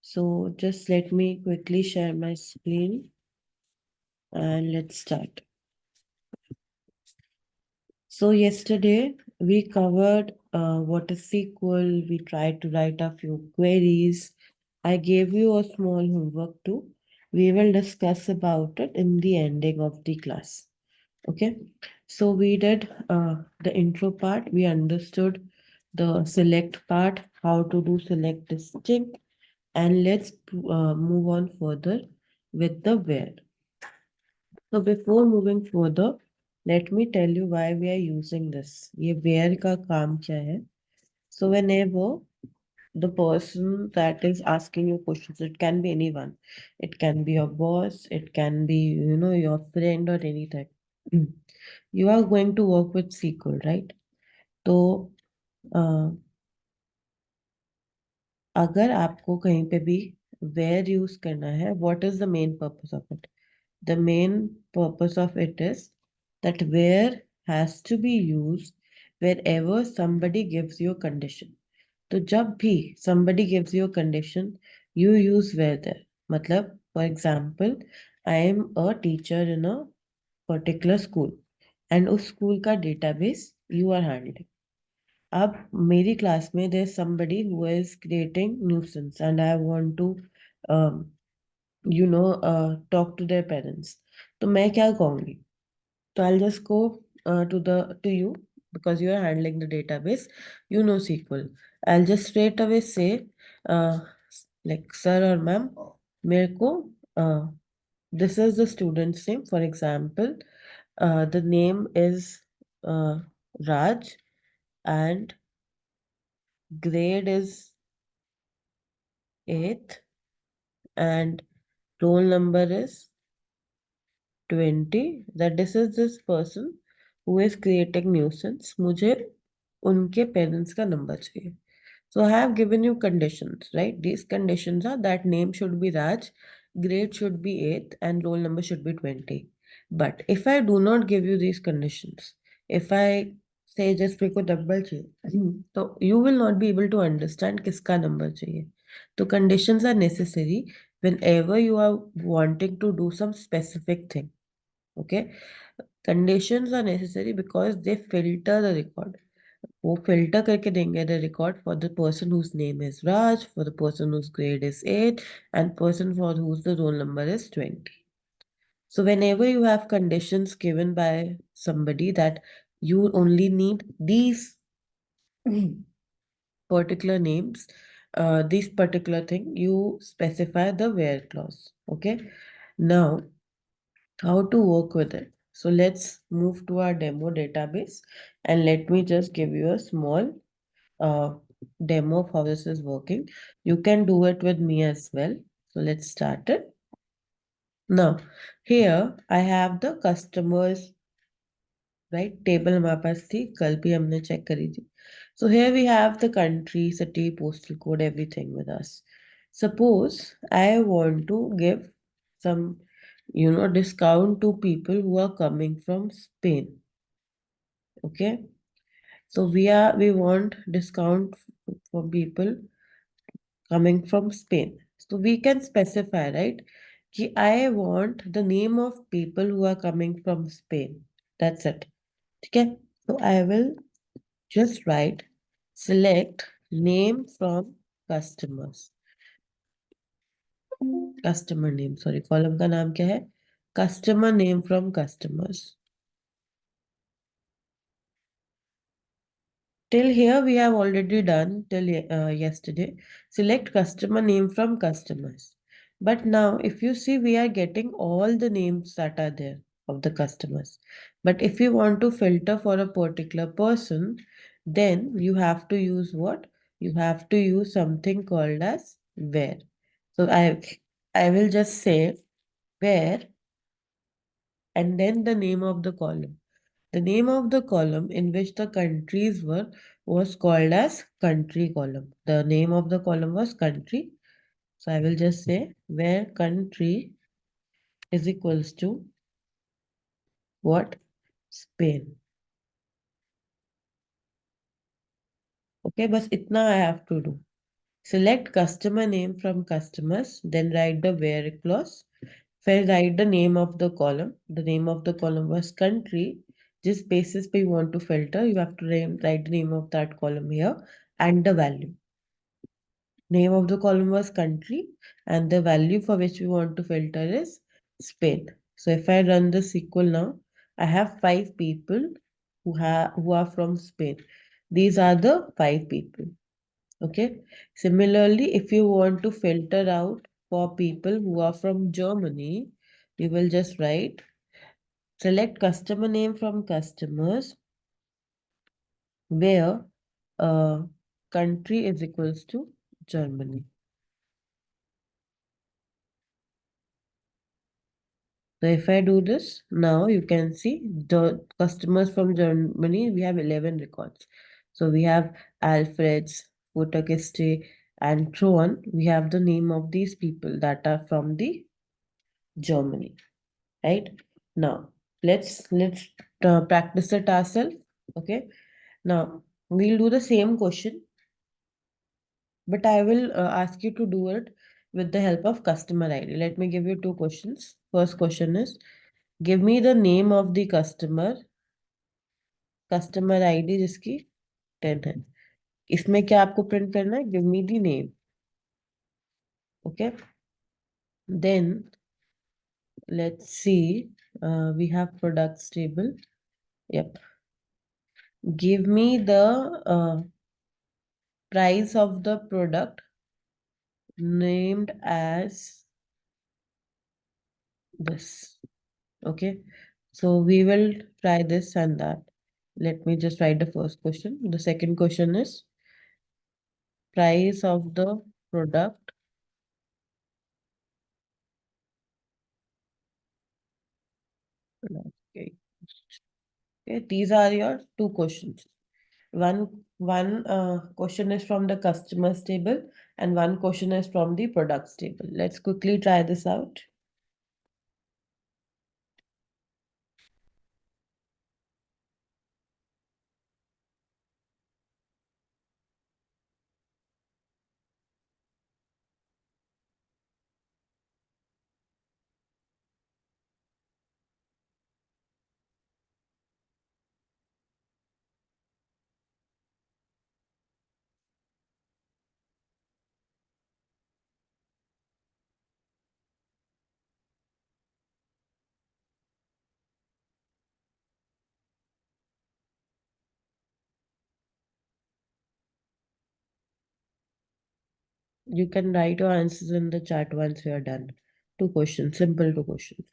So just let me quickly share my screen and let's start. So yesterday we covered what is SQL. We tried to write a few queries. I gave you a small homework too. We will discuss about it in the ending of the class. Okay. So we did the intro part. We understood the select part, how to do select distinct, and let's move on further with the where. So before moving further, let me tell you why we are using this. ये where का काम क्या है? So whenever the person that is asking you questions, it can be anyone. It can be your boss, it can be, your friend or anything. You are going to work with SQL, right? तो अगर आपको कहीं पे भी where use करना है, what is the main purpose of it? The main purpose of it is that where has to be used wherever somebody gives you a condition. तो जब भी somebody gives you a condition, you use where there. मतलब, for example, I am a teacher in a particular school and उस school का database you are handling. अब मेरी class में there is somebody who is creating nuisance and I want to um, talk to their parents. तो मैं क्या कहूँगी? So I'll just go to you because you are handling the database. You know SQL. I'll just straight away say, uh, like sir or ma'am, मेरे को this is the student's name. For example, the name is Raj and grade is 8th and roll number is 20, that this is this person who is creating nuisance. मुझे उनके parents का number चाहिए. So I have given you conditions, right? These conditions are that name should be Raj, grade should be 8th, and roll number should be 20. But if I do not give you these conditions, if I say just मेरे को number चाहिए, तो you will not be able to understand किसका number चाहिए. So conditions are necessary whenever you are wanting to do some specific thing. Okay, conditions are necessary because they filter the record. वो filter करके देंगे the record for the person whose name is Raj, for the person whose grade is 8, and person for whose the roll number is 20. So whenever you have conditions given by somebody that you only need these particular names, this particular thing, you specify the where clause. Okay. Now, how to work with it? So let's move to our demo database and let me just give you a small uh, demo of how this is working. You can do it with me as well. So let's start it. Now, here I have the customers, right? Table हमारे पास थी, कल भी हमने check करी थी. So here we have the country, city, postal code, everything with us. Suppose I want to give some, discount to people who are coming from Spain. Okay. So we want discount for people coming from Spain. So we can specify, right? Ki I want the name of people who are coming from Spain. That's it. Okay. So I will just write select name from customers. Customer name. Sorry, column का नाम क्या है? Customer name from customers. Till here we have already done till yesterday. Select customer name from customers. But now if you see we are getting all the names that are there of the customers. But if you want to filter for a particular person, then you have to use what? You have to use something called as where. So I will just say where and then the name of the column. The name of the column in which the countries were was called as country column. The name of the column was country. So I will just say where country is equals to what? Spain. Okay, but itna I have to do. Select customer name from customers, then write the where clause. First, write the name of the column. The name of the column was country. Just basis we want to filter, you have to write the name of that column here and the value. Name of the column was country and the value for which we want to filter is Spain. So if I run the SQL now, I have 5 people who are from Spain. These are the 5 people. Okay. Similarly, if you want to filter out for people who are from Germany, you will just write select customer name from customers where country is equals to Germany. So if I do this now, you can see the customers from Germany, we have 11 records. So we have Alfred's, Futakiste, and so on. We have the name of these people that are from the Germany, right? Now let's practice it ourselves. Okay. Now we'll do the same question, but I will ask you to do it with the help of customer ID. Let me give you 2 questions. First question is give me the name of the customer ID जिसकी 10 है इसमें क्या आपको print करना है give me the name okay then let's see we have products table yep give me the price of the product named as this okay so we will try this and that let me just write the first question the second question is price of the product okay. Okay, these are your 2 questions. One question is from the customers table and one question is from the products table. Let's quickly try this out. You can write your answers in the chat once you are done. 2 questions, simple 2 questions.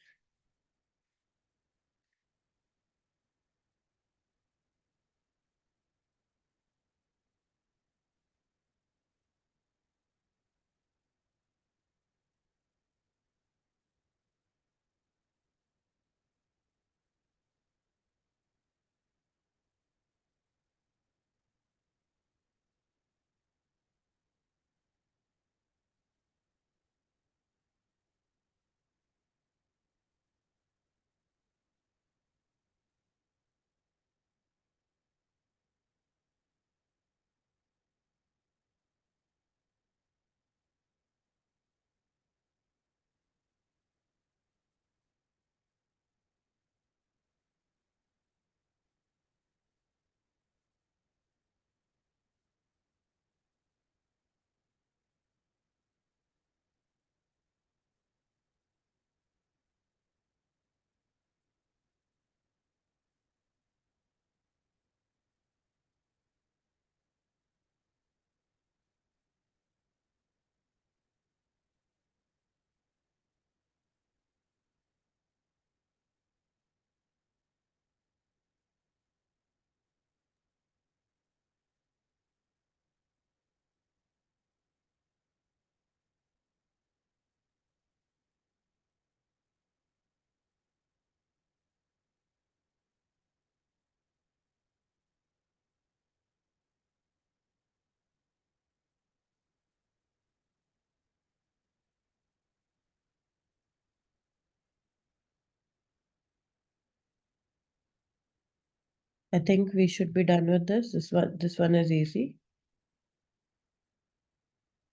I think we should be done with this. This one is easy.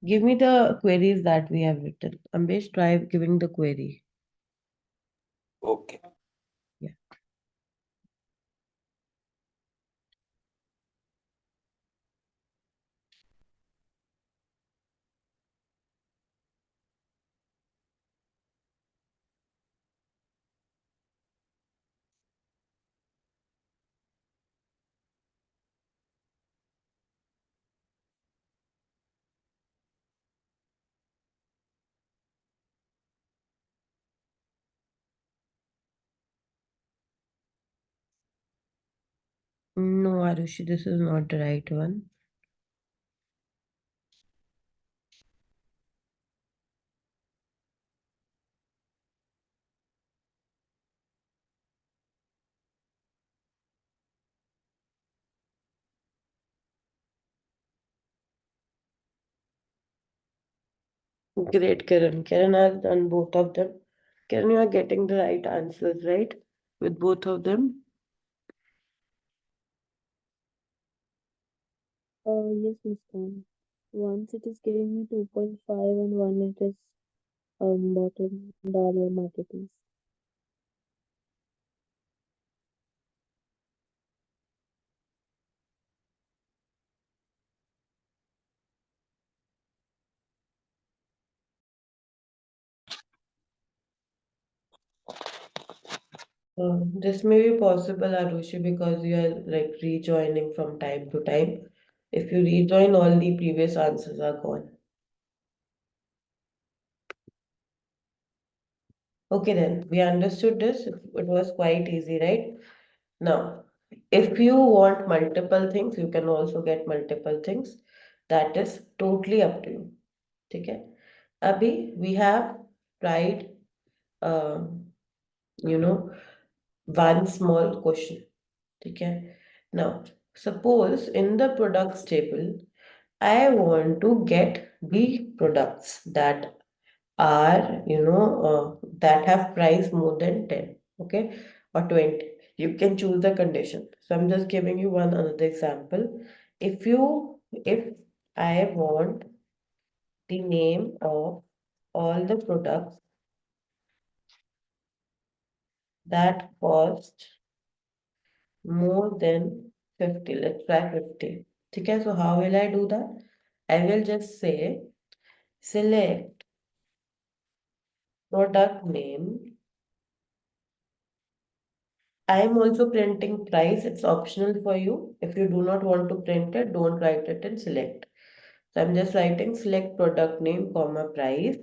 Give me the queries that we have written. Ambesh, try giving the query. Okay. Yeah. No, Arushi, this is not the right one. Great, Kiran. Kiran has done both of them. Kiran, you are getting the right answers, right? With both of them. Yes, Muskan. Once it is giving me 2.5 and one it is bottom dollar marketings. This may be possible, Arushi, because you are like rejoining from time to time. If you rejoin, all the previous answers are gone. Okay, then we understood this. It was quite easy, right? Now, if you want multiple things, you can also get multiple things. That is totally up to you. Okay. Abhi, we have tried, um, you know, one small question. Okay. Now, suppose in the products table, I want to get the products that are, that have price more than 10, okay, or 20. You can choose the condition. So I'm just giving you one another example. If I want the name of all the products that cost more than 50, let's try 50. Okay, so how will I do that? I will just say select product name. I am also printing price. It's optional for you. If you do not want to print it, don't write it in select. So I'm just writing select product name, comma price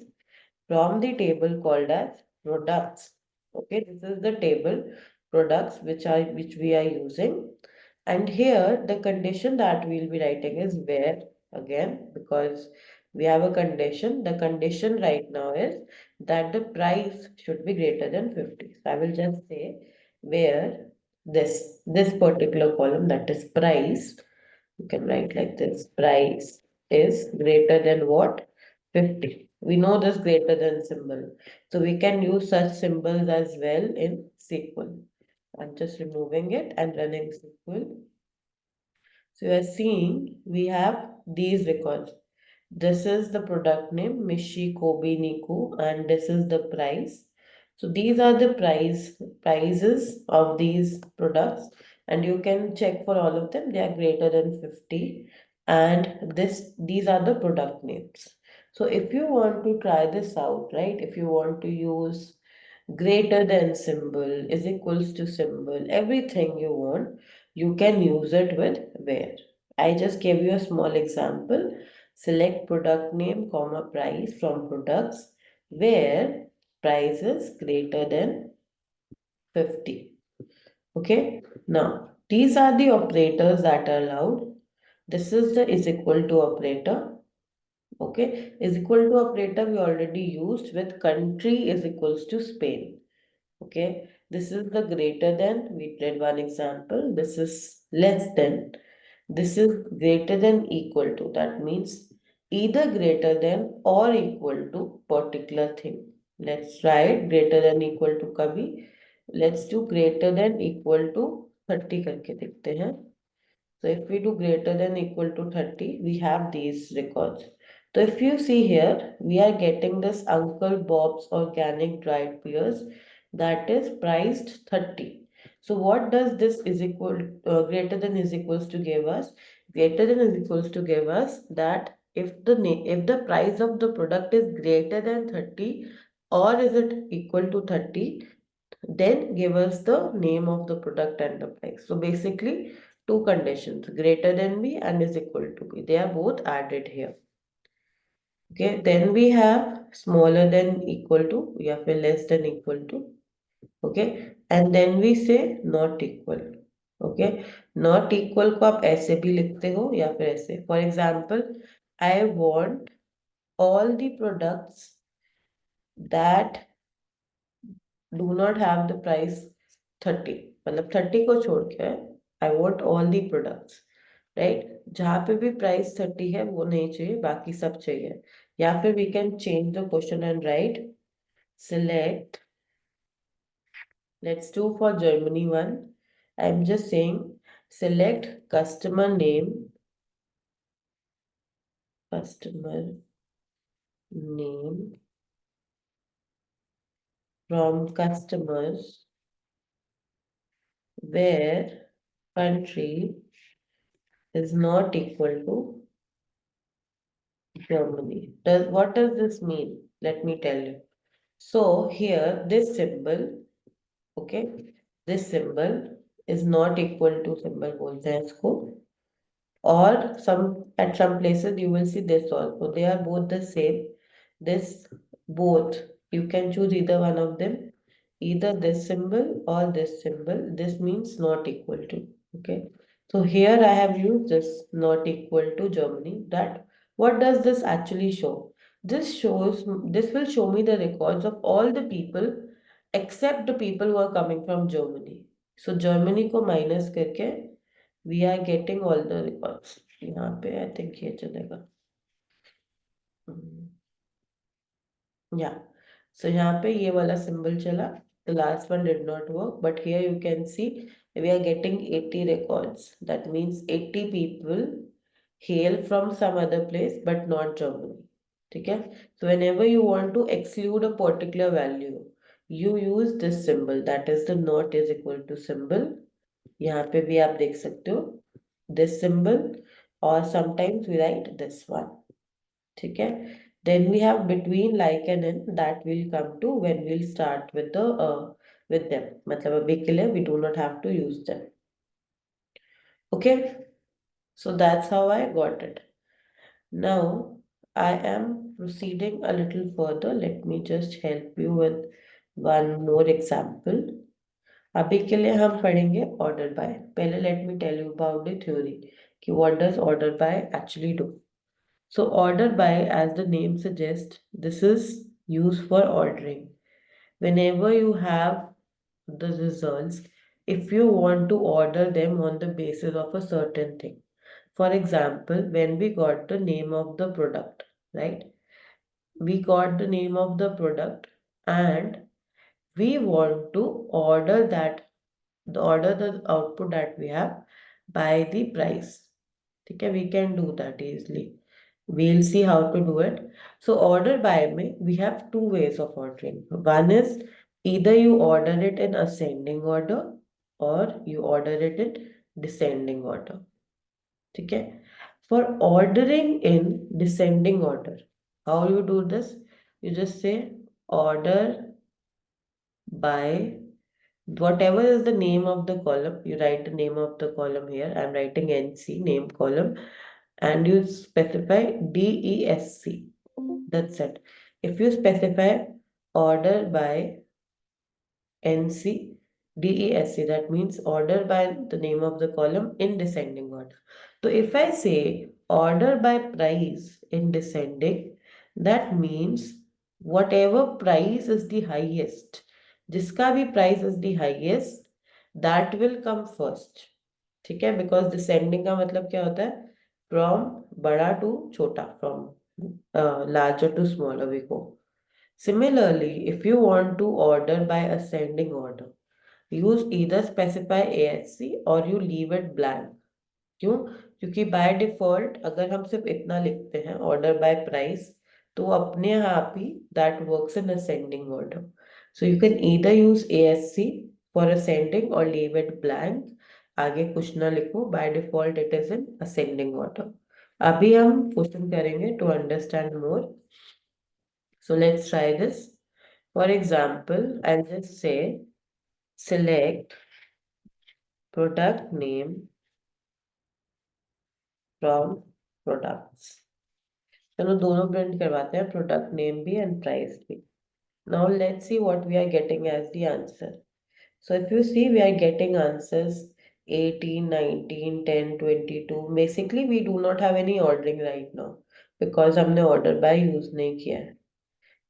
from the table called as products. Okay, this is the table products which we are using. And here the condition that we'll be writing is where, again, because we have a condition. The condition right now is that the price should be greater than 50. So I will just say where this particular column, that is price, you can write like this, price is greater than what? 50. We know this greater than symbol. So we can use such symbols as well in SQL. I'm just removing it and running SQL. So you are seeing we have these records. This is the product name, Mishi Kobe Niku, and this is the price. So these are the prices of these products, and you can check for all of them. They are greater than 50, and these are the product names. So if you want to try this out, right? If you want to use greater than symbol is equals to symbol, everything you want, you can use it with where. I just gave you a small example. Select product name, comma price from products where price is greater than 50. Okay. Now, these are the operators that are allowed. This is the is equal to operator. Okay. Is equal to operator we already used with country is equals to Spain. Okay, this is the greater than, we did one example. This is less than. This is greater than equal to. That means either greater than or equal to particular thing. Let's try it. Greater than equal to कभी. Let's do greater than equal to 30 करके देखते हैं. So if we do greater than equal to 30, we have these records. So if you see here, we are getting this Uncle Bob's organic dried pears that is priced 30. So what does this is equal greater than is equals to give us? Greater than is equals to give us that if the price of the product is greater than 30 or is it equal to 30, then give us the name of the product and the price. So basically two conditions, greater than B and is equal to B. They are both added here. Okay, then we have smaller than equal to, we have a less than equal to. Okay, and then we say not equal. Okay, not equal को आप ऐसे भी लिखते हो या फिर ऐसे. For example, I want all the products that do not have the price 30. मतलब 30 को छोड़ के I want all the products. Right, जहाँ पे भी प्राइस 30 है वो नहीं चाहिए, बाकी सब चाहिए. या फिर we can change the question and write select, let's do for Germany one. I'm just saying select customer name from customers where country is not equal to Germany. What does this mean? Let me tell you. So here this symbol, okay, this symbol is not equal to symbol बोलते हैं इसको, or some at some places you will see this also. They are both the same. This both you can choose either one of them, either this symbol or this symbol. This means not equal to. Okay. So here I have used this not equal to Germany. That what does this actually show? This will show me the records of all the people except the people who are coming from Germany. So Germany को minus करके we are getting all the records. यहाँ पे I think ये चलेगा. Yeah. So यहाँ पे ये वाला symbol चला. The last one did not work, but here you can see we are getting 80 records. That means 80 people hail from some other place but not Germany. ठीक है? So whenever you want to exclude a particular value, you use this symbol, that is the not is equal to symbol. यहाँ पे भी आप देख सकते हो this symbol, or sometimes we write this one. ठीक है? Then we have between like and in, that will come to when we'll start with the with them. मतलब अभी के लिए we do not have to use them. Okay, so that's how I got it. Now I am proceeding a little further. Let me just help you with one more example. अभी के लिए हम पढ़ेंगे order by. पहले let me tell you about the theory कि what does order by actually do. So order by, as the name suggests, this is used for ordering. Whenever you have the results, if you want to order them on the basis of a certain thing. For example, when we got the name of the product, right? We got the name of the product and we want to order the output that we have by the price. Okay, we can do that easily. We'll see how to do it. So order by me, we have two ways of ordering. One is either you order it in ascending order or you order it in descending order. Okay. For ordering in descending order, how you do this? You just say order by whatever is the name of the column. You write the name of the column here. I'm writing NC, name column, and you specify DESC. That's it. If you specify order by NC DESC, that means order by the name of the column in descending order. So if I say order by price in descending, that means whatever price is the highest, जिसका भी price is the highest, that will come first. ठीक है? Because descending का मतलब क्या होता है? From बड़ा to छोटा, from larger to smaller we go. Similarly, if you want to order by ascending order, use either specify ASC or you leave it blank. क्यों? क्योंकि बाय डिफॉल्ट अगर हम सिर्फ इतना लिखते हैं ऑर्डर बाय प्राइस, तो अपने आप ही that works in ascending order. So you can either use ASC for ascending और लीव इट ब्लैंक. आगे कुछ ना लिखो, by default it is in ascending order. अभी हम क्वेश्चन करेंगे to understand more. So let's try this. For example, I just say select product name from products. चलो दोनों प्रिंट करवाते हैं, प्रोडक्ट नेम भी एंड प्राइस भी. Now let's see what we are getting as the answer. So if you see we are getting answers 18, 19, 10, 22. Basically we do not have any ordering right now because हमने order by use नहीं किया है.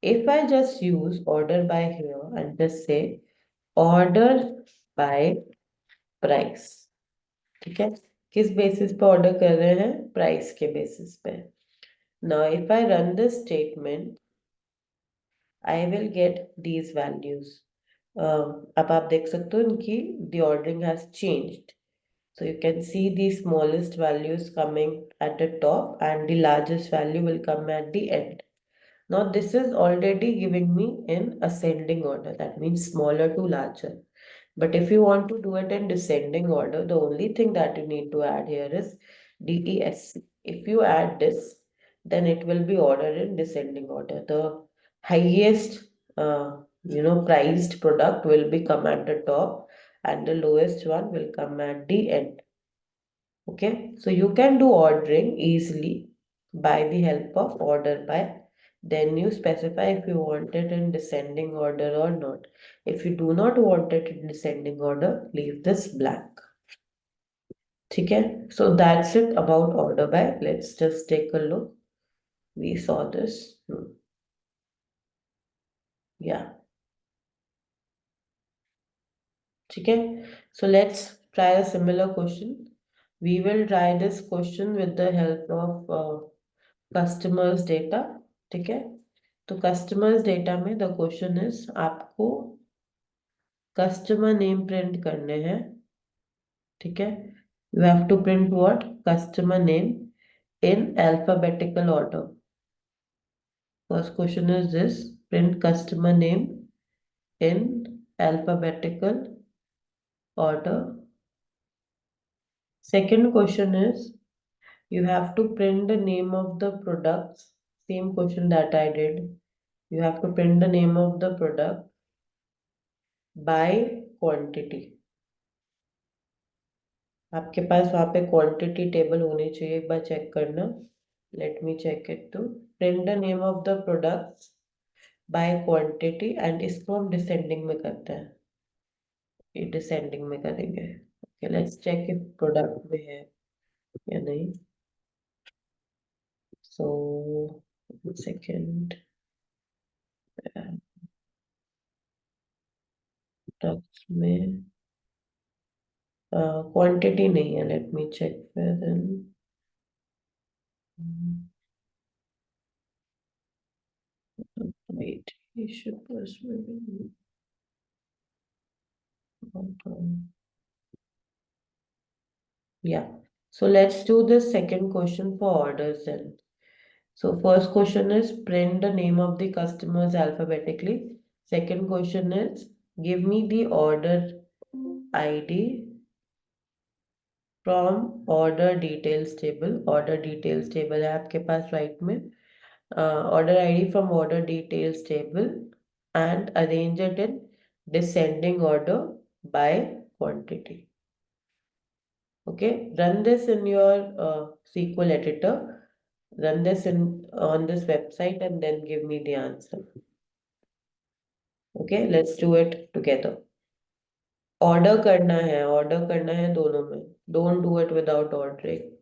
If I just use order by here and just say order by price. ठीक है, किस basis पे order कर रहे हैं? प्राइस के बेसिस पे. Now if I run this statement I will get these values. अब आप देख सकते हो इनकी the ordering has changed. So you can see the smallest values coming at the top and the largest value will come at the end. Now this is already giving me in ascending order. That means smaller to larger. But if you want to do it in descending order, the only thing that you need to add here is DESC. If you add this, then it will be ordered in descending order. The highest, priced product will be come at the top, and the lowest one will come at the end. Okay, so you can do ordering easily by the help of order by. Then you specify if you want it in descending order or not. If you do not want it in descending order, leave this blank. Okay, so that's it about order by. Let's just take a look. We saw this. Yeah. Okay, so let's try a similar question. We will try this question with the help of customers data. ठीक है, तो customers data में the question is आपको customer name print करने हैं. ठीक है, you have to print what? Customer name in alphabetical order. First question is this: print customer name in alphabetical order. Second question is you have to print the name of the products. Same question that I did. You have to print the name of the product by quantity. आपके पास वहाँ पे quantity table होनी चाहिए, एक बार check करना. Let me check it too. Print the name of the products by quantity and इसको हम डिसेंडिंग में करते हैं. ये डिसेंडिंग में करेंगे. Okay, let's check if product में है या नहीं. सो सेकेंड प्रोडक्ट्स में क्वांटिटी नहीं है. लेट मी चेक फिर देन. वेट, ये should first maybe. Yeah. So let's do the second question for orders then. So first question is print the name of the customers alphabetically. Second question is give me the order ID from order details table. Order details table है आपके पास right में. Order ID from order details table and arrange it in descending order by quantity. Okay, run this in your SQL editor. Run this in on this website and then give me the answer. Okay, let's do it together. Order करना है दोनों में. Don't do it without ordering.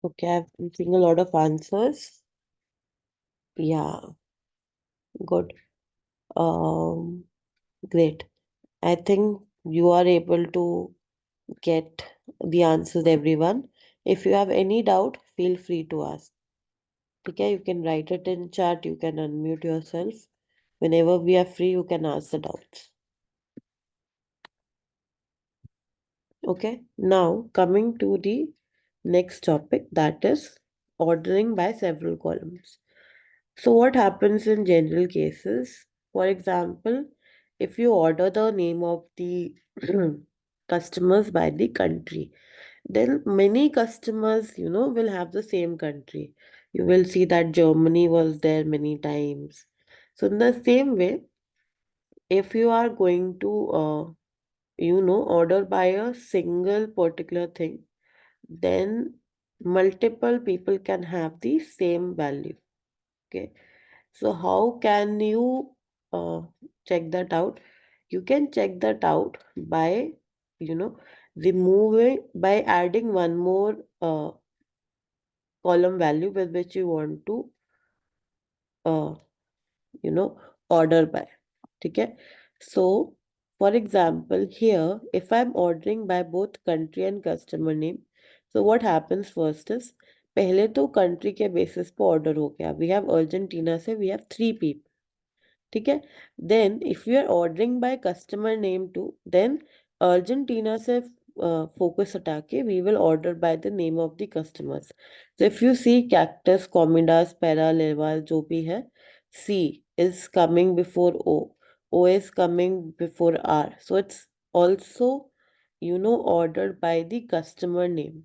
Okay, I'm seeing a lot of answers. Yeah, good. Um, Great. I think you are able to get the answers, everyone. If you have any doubt, feel free to ask. Okay, you can write it in chat, you can unmute yourself. Whenever we are free, you can ask the doubts. Okay, now coming to the next topic, that is ordering by several columns. So, what happens in general cases? For example, if you order the name of the customers by the country, then many customers, will have the same country. You will see that Germany was there many times. So, in the same way, if you are going to, order by a single particular thing, then multiple people can have the same value. Okay. So how can you uh, check that out? You can check that out by, you know, by adding one more column value with which you want to, uh, you know, order by. Okay. So, for example, here, if I'm ordering by both country and customer name, so what happens first is, पहले तो country के basis पे order हो गया. We have Argentina से, we have 3 people. ठीक है. Then if you are ordering by customer name too, then Argentina से focus हटा के we will order by the name of the customers. So if you see Cactus, Comidas, Para, Leval, जो भी है, C is coming before O. O is coming before R. So it's also, ordered by the customer name.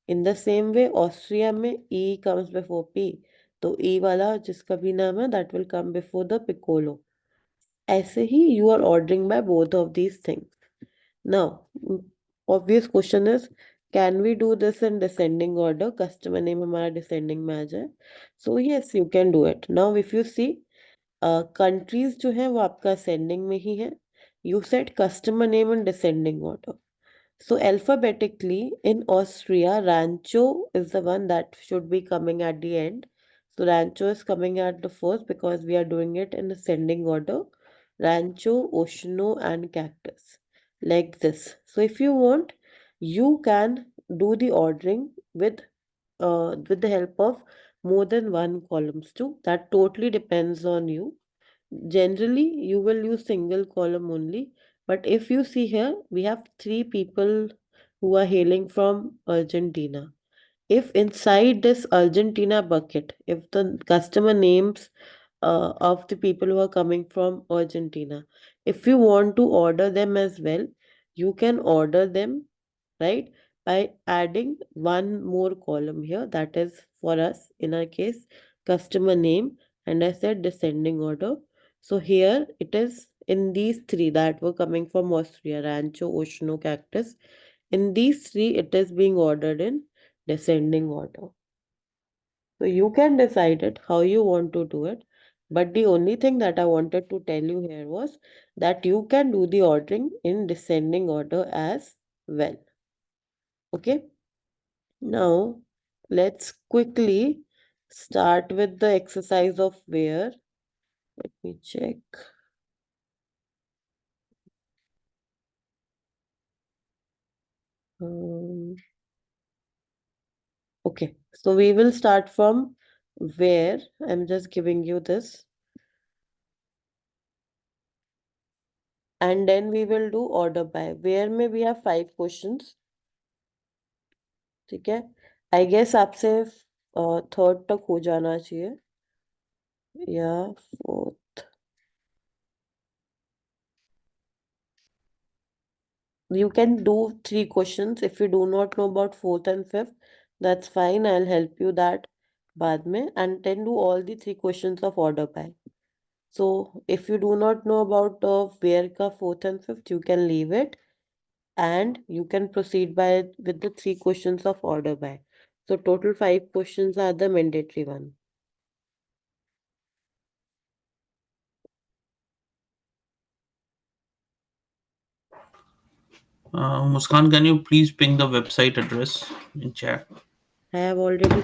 In the same way, Austria में E comes before P. तो E वाला जिसका भी नाम है, that will come before the Piccolo. ऐसे ही you are ordering by both of these things. Now, obvious question is, can we do this in descending order? Customer name हमारा descending में आ जाए. So yes, you can do it. Now, if you see, countries जो है वो आपका ascending में ही है. You said customer name in descending order. So alphabetically in Austria, Rancho is the one that should be coming at the end. So Rancho is coming at the first because we are doing it in ascending order. Rancho, Oceano, and Cactus. Like this. So if you want, you can do the ordering with the help of more than one columns too. That totally depends on you. Generally, you will use single column only. But if you see here, we have 3 people who are hailing from Argentina. If inside this Argentina bucket, if the customer names of the people who are coming from Argentina, if you want to order them as well, you can order them, right, by adding one more column here. That is for us, in our case, customer name, and I said descending order. So here it is in these 3 that were coming from Austria, Rancho, Oceano, Cactus. In these 3, it is being ordered in descending order. So you can decide it how you want to do it. But the only thing that I wanted to tell you here was that you can do the ordering in descending order as well. Okay. Now let's quickly start with the exercise of where. Let me check. Um, okay. So we will start from where. I'm just giving you this. And then we will do order by. Where may we have 5 questions. ठीक है. I guess आपसे third तक हो जाना चाहिए या fourth. You can do 3 questions. If you do not know about fourth and fifth, that's fine, I'll help you that बाद में. And then do all the 3 questions of order by. So if you do not know about where का fourth and fifth, you can leave it and you can proceed by with the 3 questions of order by. So total 5 questions are the mandatory one. Muskan, can you please ping the website address in chat? I have already.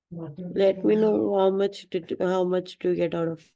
Let me know how much do you get out of.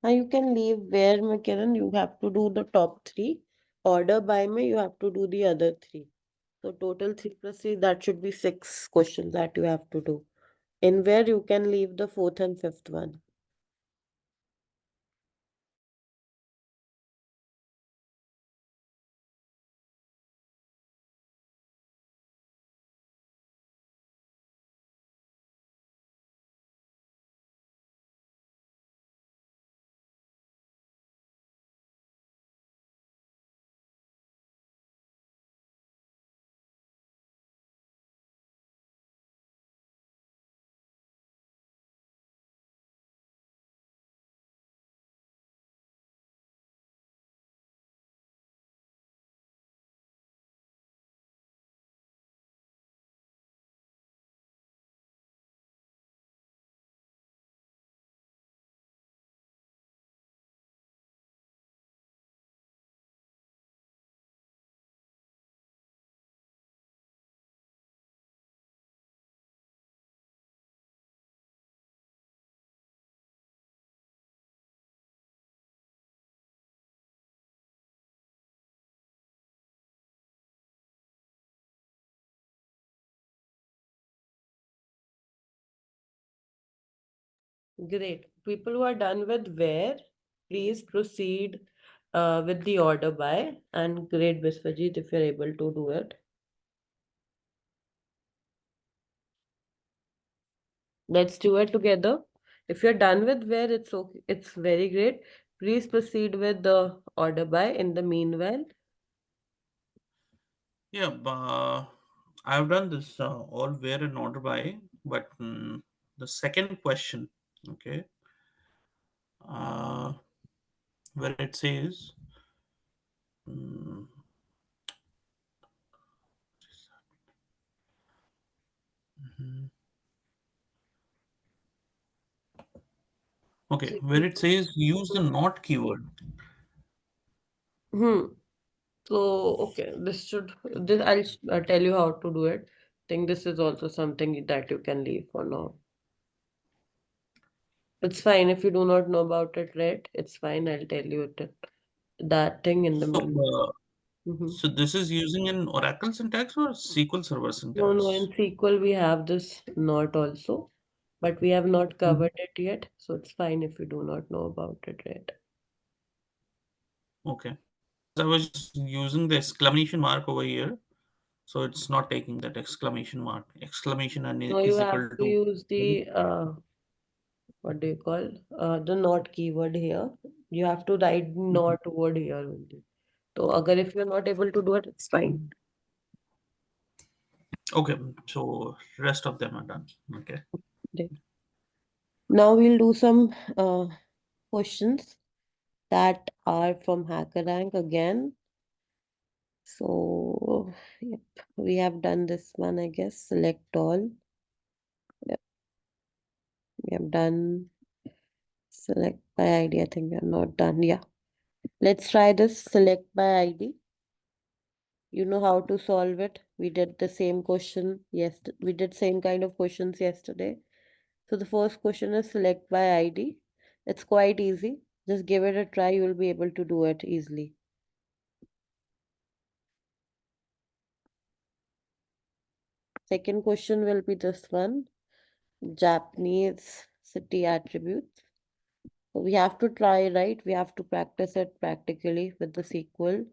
Now you can leave where, McKinnon, you have to do the top three. Order by me, you have to do the other three. So total 3 plus 3, that should be 6 questions that you have to do. In where you can leave the fourth and fifth one. Great. People who are done with where, please proceed with the order by. And great, Biswajit, if you're able to do it. Let's do it together. If you're done with where, it's okay. It's very great. Please proceed with the order by in the meanwhile. Yeah, I've done this all where and order by, but the second question, okay, uh, where it says, mm, mhm. Okay, where it says use the not keyword. Hmm. So, okay, this I'll tell you how to do it. Think this is also something that you can leave for now. It's fine if you do not know about it, right? It's fine. I'll tell you that thing in the So, middle. Hmm. so this is using an Oracle syntax or SQL Server No, in syntax? SQL we have this not also, but we have not Mhm. covered it yet. So it's fine if you do not know about it, right? Okay, because I was just using the exclamation mark over here, so it's not taking that exclamation mark. Exclamation and No, you is have equal to to. use the what do you call the not keyword here. You have to write Mhm. not word here only. So, agar if you're not able to do it, it's fine. Okay, so rest of them are done. Okay. Okay. Now we'll do some questions that are from HackerRank again. So, yep, we have done this one, I guess. Select all. Yep, we have done select by ID. I think we are not done. Yeah. Let's try this select by ID. You know how to solve it. We did the same question. Yes, we did same kind of questions yesterday. So the first question is select by ID. It's quite easy. Just give it a try. You will be able to do it easily. Second question will be this one. Japanese city attributes. So we have to try, right? We have to practice it practically with the sequel.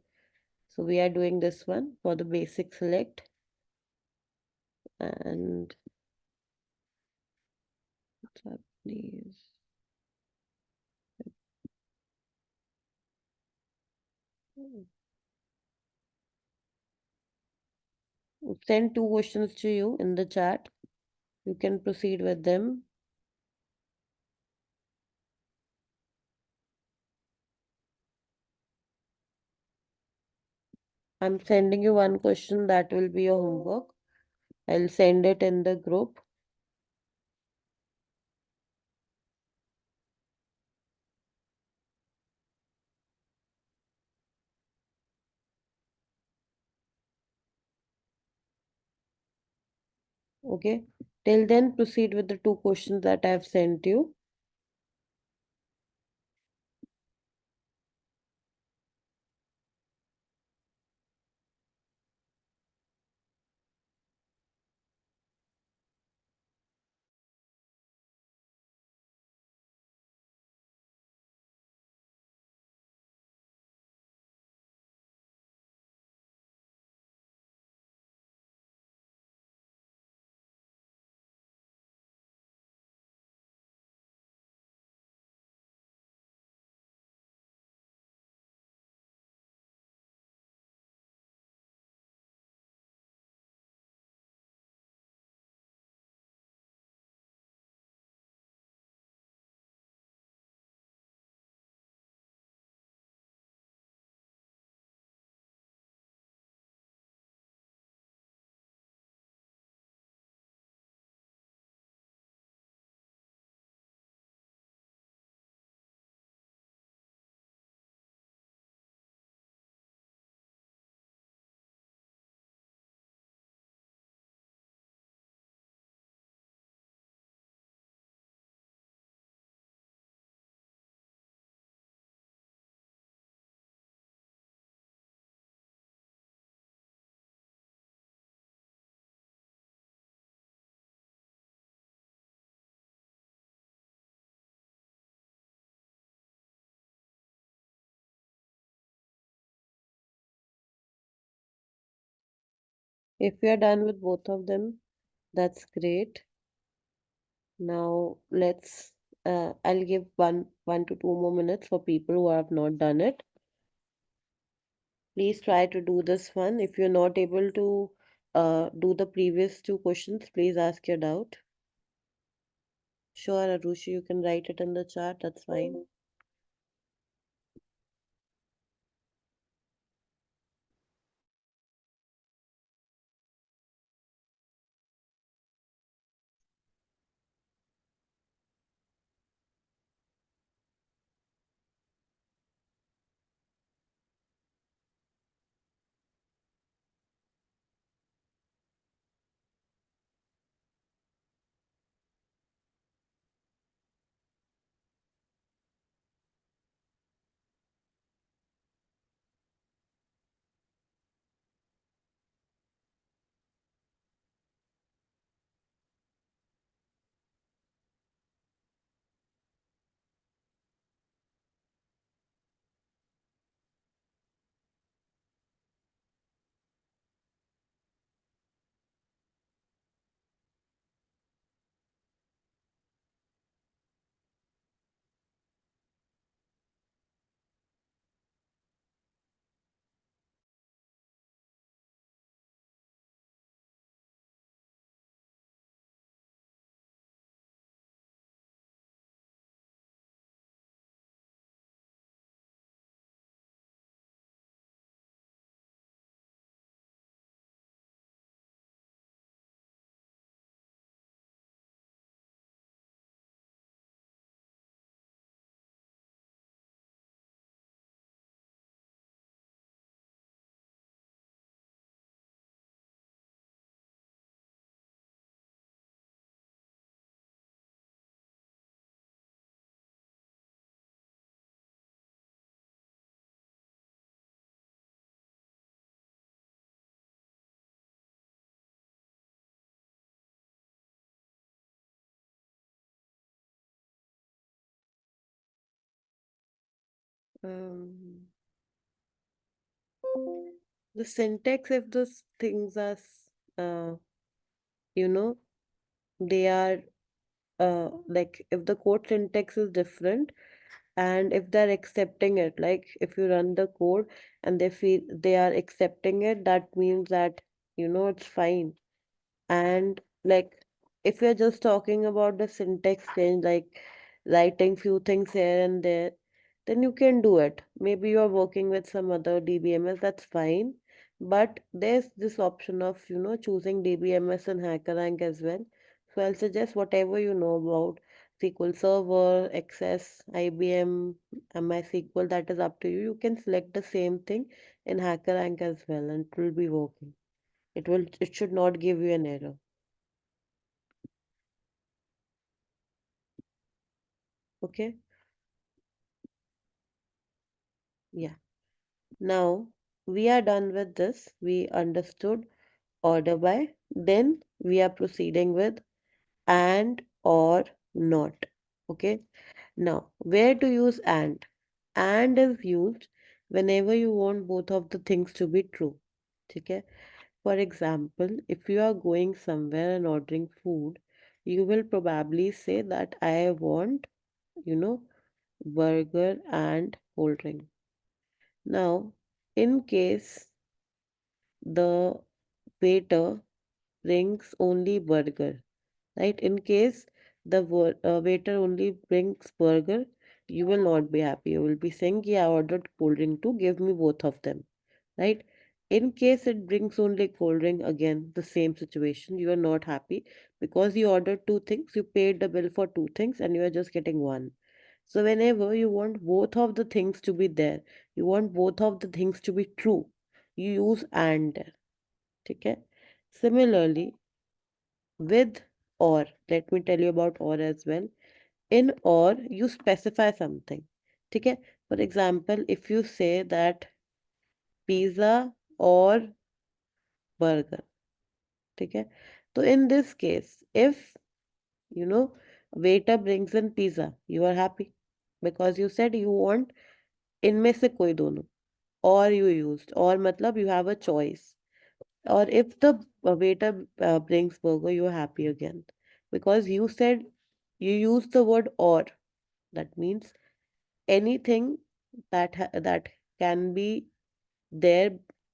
So we are doing this one for the basic select and Japanese. Send two questions to you in the chat. You can proceed with them. I'm sending you one question that will be your homework. I'll send it in the group. Okay. Till then, proceed with the two questions that I've sent you. If you're done with both of them, that's great. Now I'll give one to 2 more minutes for people who have not done it. Please try to do this one. If you're not able to do the previous two questions, please ask your doubt. Sure, Arushi, you can write it in the chat. That's fine. Um, the syntax, if those things are, uh, you know, they are like if the code syntax is different and if they're accepting it, like if you run the code and they feel they are accepting it, that means that it's fine. And like if you're just talking about the syntax change, like writing few things here and there, then you can do it. Maybe you're working with some other DBMS, that's fine. But there's this option of, choosing DBMS and HackerRank as well. So I'll suggest whatever you know about SQL Server, Access, IBM, MySQL, that is up to you. You can select the same thing in HackerRank as well and it will be working. It should not give you an error. Okay, yeah. Now we are done with this. We understood order by. Then we are proceeding with and or not. Okay. Now, where to use and? And is used whenever you want both of the things to be true. Okay. For example, if you are going somewhere and ordering food, you will probably say that I want, you know, burger and cold drink. Now, in case the waiter brings only burger, right? In case the waiter only brings burger, you will not be happy. You will be saying, yeah, I ordered cold drink too, give me both of them, right? In case it brings only cold drink, again, the same situation, you are not happy because you ordered two things, you paid the bill for two things, and you are just getting one. So, whenever you want both of the things to be there, you want both of the things to be true, you use and there. Okay? Similarly, with or, let me tell you about or as well. In or, you specify something. Okay? For example, if you say that pizza or burger. Okay? So, in this case, if you know waiter brings in pizza, you are happy because you said you want इनमें से कोई दोनों or you used or matlab you have a choice. Or if the waiter brings burger, you're happy again because you said you used the word or. That means anything that can be there,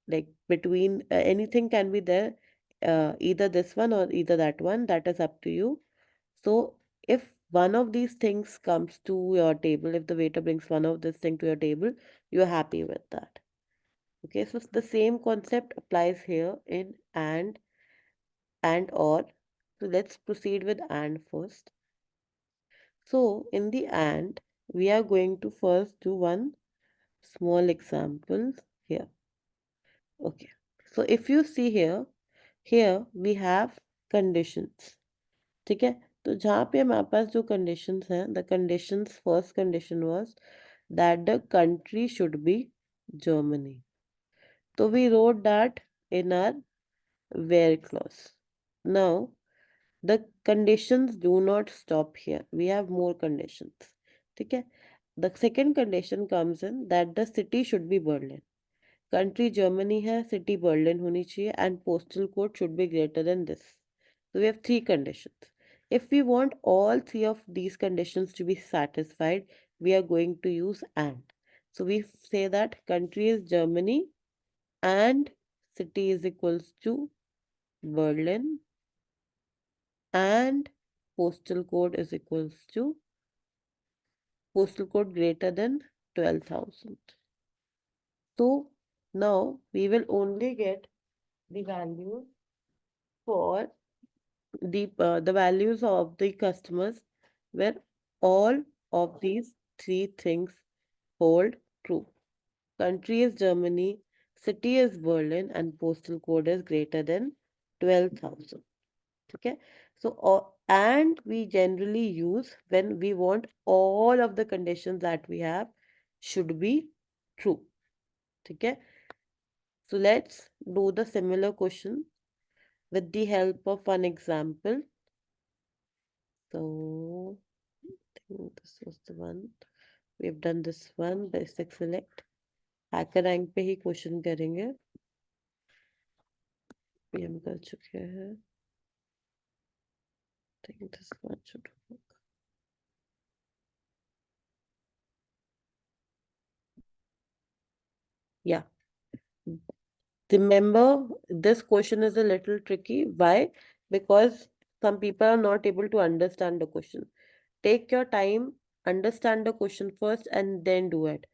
like between anything can be there, either this one or either that one. That is up to you. So if one of these things comes to your table, if the waiter brings one of this thing to your table, you're happy with that. Okay, so the same concept applies here in and or. So let's proceed with and first. So in the and, we are going to first do one small example here. Okay, so if you see here, here we have conditions. ठीक है, तो जहाँ पे हमारे पास जो conditions हैं, the conditions, first condition was that the country should be Germany. So we wrote that in our where clause. Now the conditions do not stop here. We have more conditions. ठीक है, the second condition comes in that the city should be Berlin. Country Germany है, city Berlin होनी चाहिए, and postal code should be greater than this. So we have three conditions. If we want all three of these conditions to be satisfied, we are going to use and. So we say that country is Germany and city is equals to Berlin and postal code is equals to postal code greater than 12,000. So now we will only get the values for the values of the customers where all of these three things hold true. Country is Germany, city is Berlin, and postal code is greater than 12,000. Okay, so and we generally use when we want all of the conditions that we have should be true. Okay, so let's do the similar question with the help of one example. So this was the one. We've done this one. Basic select. Hacker rank पे ही question करेंगे. ये हम कर चुके हैं. I think this one should work. Yeah. Remember, this question is a little tricky. Why? Because some people are not able to understand the question. Take your time, understand the question first, and then do it.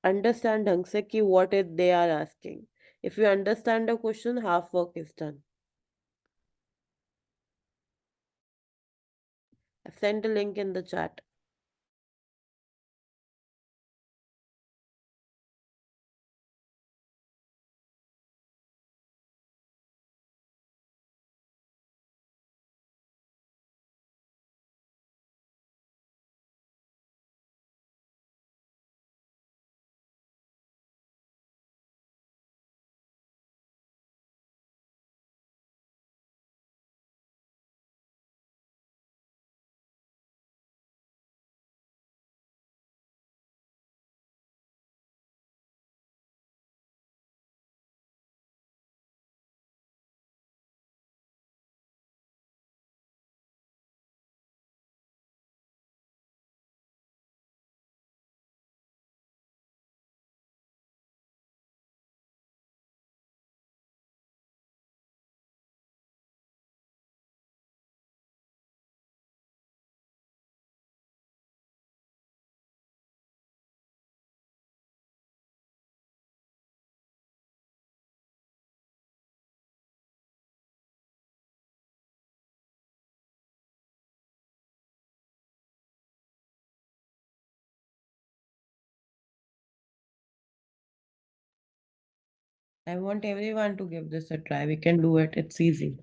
Understand ढंग से कि what it they are asking. If you understand the question, half work is done. I've sent a link in the chat. I want everyone to give this a try. We can do it. It's easy.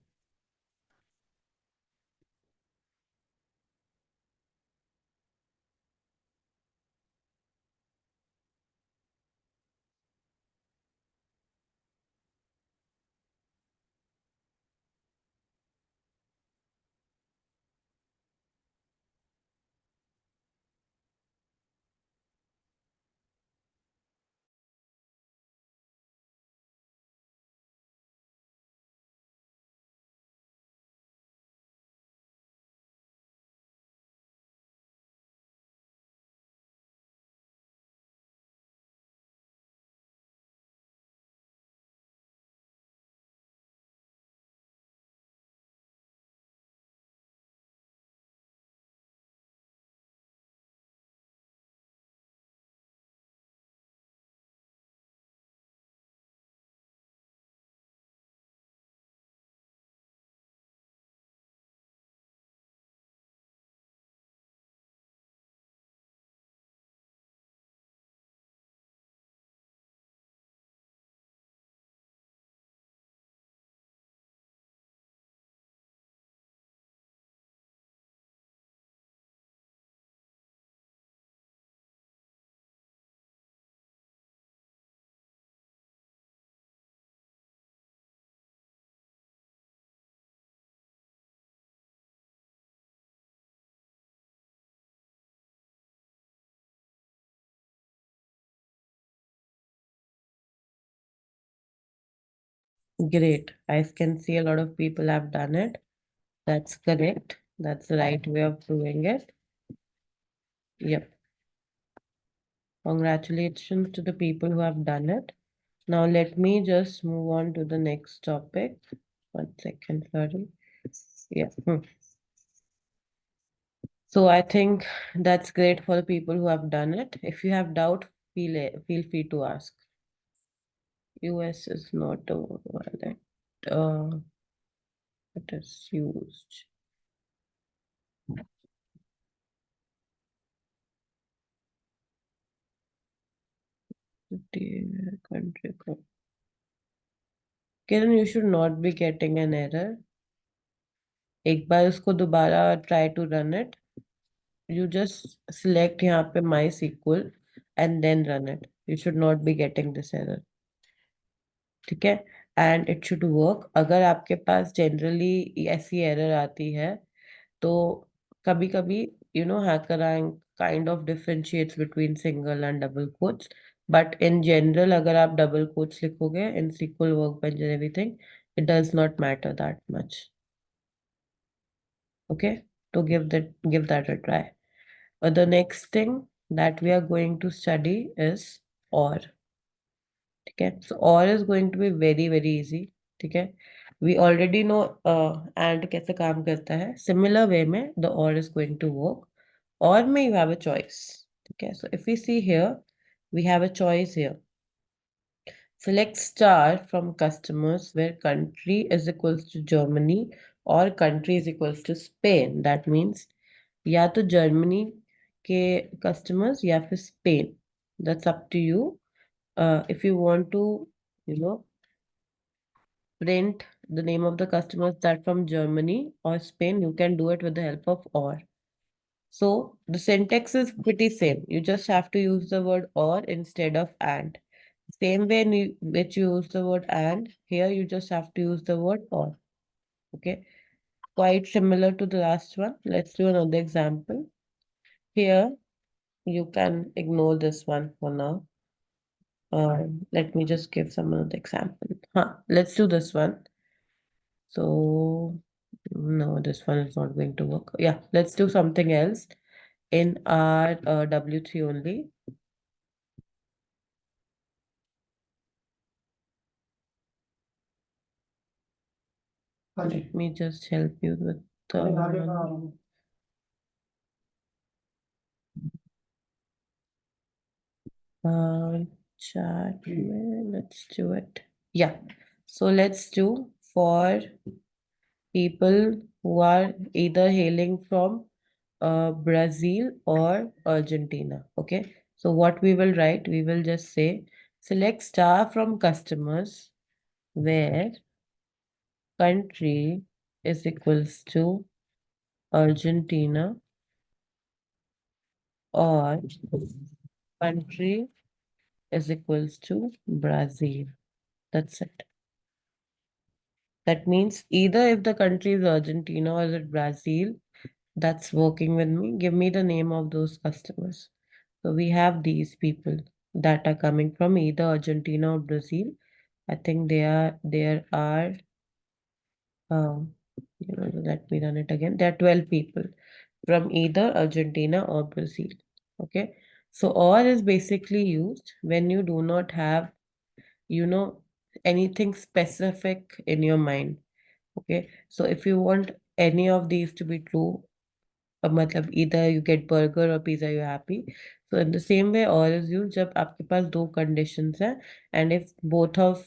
Great. I can see a lot of people have done it. That's correct. That's the right way of doing it. Yep. Congratulations to the people who have done it. Now let me just move on to the next topic. 1 second, sorry. Yeah. So I think that's great for the people who have done it. If you have doubt, feel free to ask. US is not a wallet. It is used. The country code. Kiran, you should not be getting an error. एक बार उसको दोबारा try to run it. You just select यहाँ पे MySQL and then run it. You should not be getting this error. ठीक है? And it should work. अगर आपके पास generally ऐसी error आती है तो कभी कभी HackerRank kind of differentiates between single and double quotes. But in general, अगर आप double quotes लिखोगे in SQL Workbench and everything, it does not matter that much. Okay, to give that a try. The next thing that we are going to study is OR. Okay, so OR is going to be very very easy. Okay, we already know and कैसे काम करता है. Similar way में the OR is going to work. OR में you have a choice. Okay, so if we see here, we have a choice here. Select star from customers where country is equals to Germany or country is equals to Spain. That means या तो Germany के customers या फिर Spain. That's up to you. If you want to, you know, print the name of the customers that from Germany or Spain, you can do it with the help of or. So the syntax is pretty same. You just have to use the word or instead of and. Same way in which you use the word and, here you just have to use the word or. Okay. Quite similar to the last one. Let's do another example. Here, you can ignore this one for now. Let me just give some other example. Let's do this one. So, no, this one is not going to work. Yeah, let's do something else in our W3 only. Let me just help you with chat. Let's do it. Yeah. So let's do for people who are either hailing from Brazil or Argentina. Okay. So what we will write, we will just say select star from customers where country is equals to Argentina or country is equals to Brazil. That's it. That means either if the country is Argentina or is it Brazil, that's working with me. Give me the name of those customers. So we have these people that are coming from either Argentina or Brazil. I think there are let me run it again. There are 12 people from either Argentina or Brazil. Okay. So or is basically used when you do not have, you know, anything specific in your mind. Okay. So if you want any of these to be true, मतलब either you get burger or pizza, you're happy. So in the same way, or is used जब आपके पास दो conditions हैं, and if both of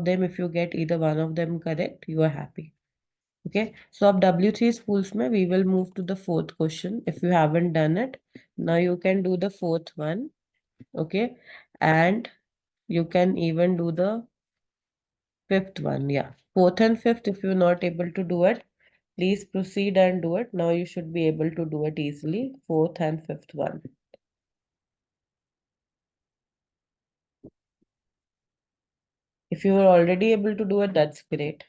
them, if you get either one of them correct, you are happy. Okay, so अब W3 schools में we will move to the fourth question. If you haven't done it, now you can do the fourth one. Okay, and you can even do the fifth one. Yeah, fourth and fifth, if you're not able to do it, please proceed and do it. Now you should be able to do it easily. Fourth and fifth one. If you are already able to do it, that's great.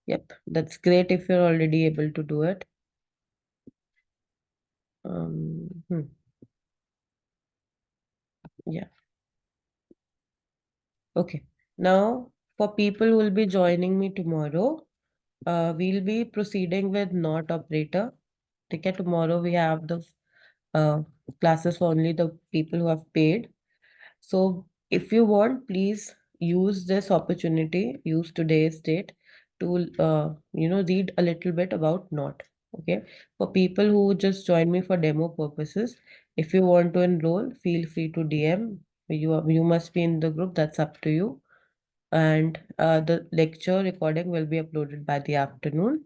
Yep, that's great if you're already able to do it. Um, hmm. Yeah. Okay. Now, for people who will be joining me tomorrow, we'll be proceeding with not operator. Okay, tomorrow we have the uh, classes for only the people who have paid. So if you want, please use this opportunity, use today's date to read a little bit about not. Okay. For people who just join me for demo purposes, if you want to enroll, feel free to DM. You must be in the group, that's up to you. And the lecture recording will be uploaded by the afternoon.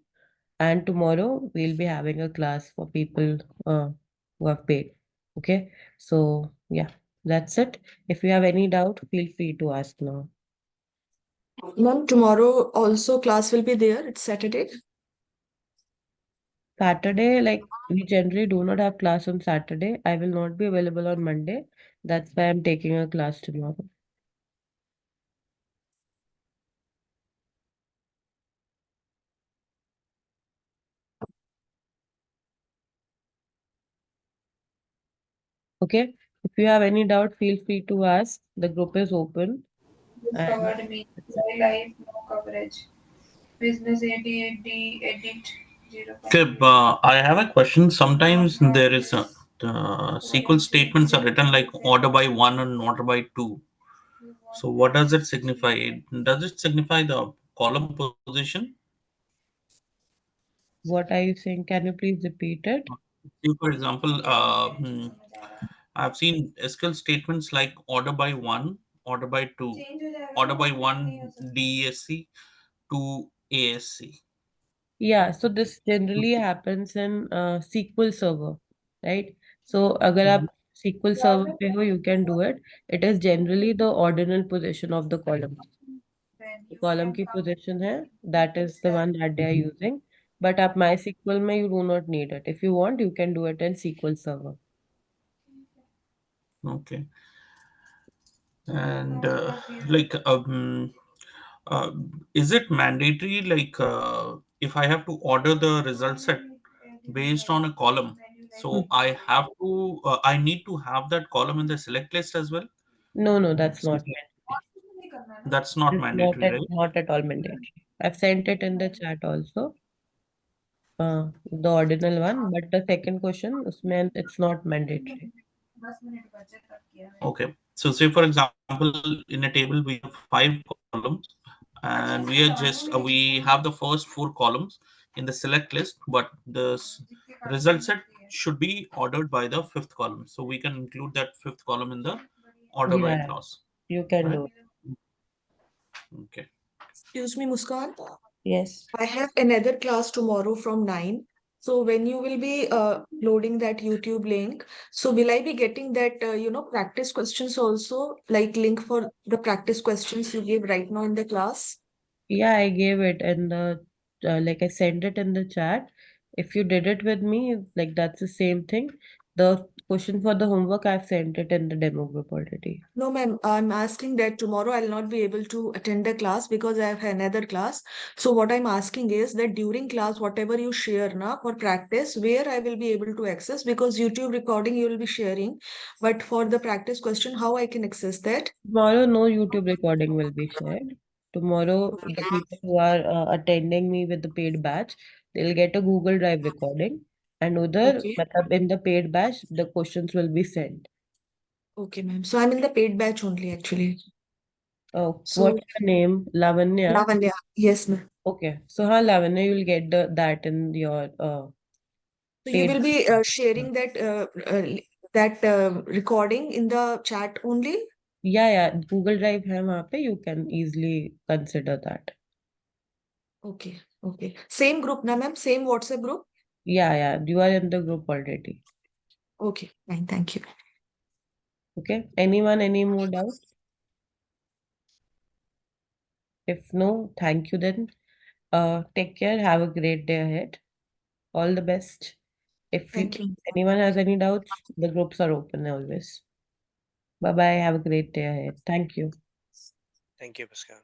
And tomorrow we'll be having a class for people who have paid. Okay, so yeah, that's it. If you have any doubt, feel free to ask now. Ma'am, tomorrow also class will be there. It's Saturday. Saturday, like we generally do not have class on Saturday. I will not be available on Monday. That's why I'm taking a class tomorrow. Okay, if you have any doubt, feel free to ask. The group is open. This And covered me. Why live, no coverage. Business AD edit 0. Okay, I have a question. Sometimes there is a SQL statements are written like order by one and order by two. So what does it signify? Does it signify the column position? what are you saying? Can you please repeat it? See, for example, I've seen SQL statements like order by one, order by two, order by one DESC, two ASC. Yeah, so this generally happens in SQL Server, right? So अगर Mhm. आप SQL Server पे हो, you can do it. It is generally the ordinal position of the column. When The you column can की come position है, in that this is the one that they are using. But आप MySQL में you do not need it. If you want, you can do it in SQL Server. Okay. And like, uh, is it mandatory? Like, if I have to order the result set based on a column, Hmm. so I need to have that column in the select list as well. No, no, that's So not mandatory. that's It not is not mandatory, at right? not at all mandatory. I've sent it in the chat also. The ordinal one, but the second question, उसमें it's not mandatory. 10 minute बचत तक किया है Okay. So say for example, in a table we have five columns, and we have the first four columns in the select list, but the result set should be ordered by the fifth column. So we can include that fifth column in the order by Yeah, clause, you can right? do it. Okay. Excuse me, Muskan. Yes. I have another class tomorrow from 9. So when you will be loading that YouTube link, so will I be getting that, practice questions also, like link for the practice questions you gave right now in the class? Yeah, I gave it and like I sent it in the chat. If you did it with me, like that's the same thing. The question for the homework, I've sent it in the demo group already. No, ma'am, I'm asking that tomorrow I'll not be able to attend the class because I have another class. So what I'm asking is that during class, whatever you share now for practice, where I will be able to access, because YouTube recording you will be sharing, but for the practice question, how I can access that? Tomorrow, no YouTube recording will be shared. Tomorrow, the people who are attending me with the paid batch, they'll get a Google Drive recording, and other, Okay, matlab in the paid batch, the questions will be sent. okay, ma'am. So I'm in the paid batch only actually. Oh, So what's your name? Lavanya. Lavanya, yes, ma'am. Okay, so Lavanya, you'll get that in your So you paid. will be sharing that recording in the chat only? Yeah, yeah, Google Drive है वहाँ पे. You can easily consider that. Okay, okay. Same group, na ma'am? Same WhatsApp group? Yeah, yeah, you are in the group already. Okay, fine. Thank you. Okay. Anyone, any more doubts? If no, thank you then. Take care. Have a great day ahead. All the best. If Thank you. anyone has any doubts, the groups are open always. Bye bye. Have a great day ahead. Thank you. Thank you, Muskan.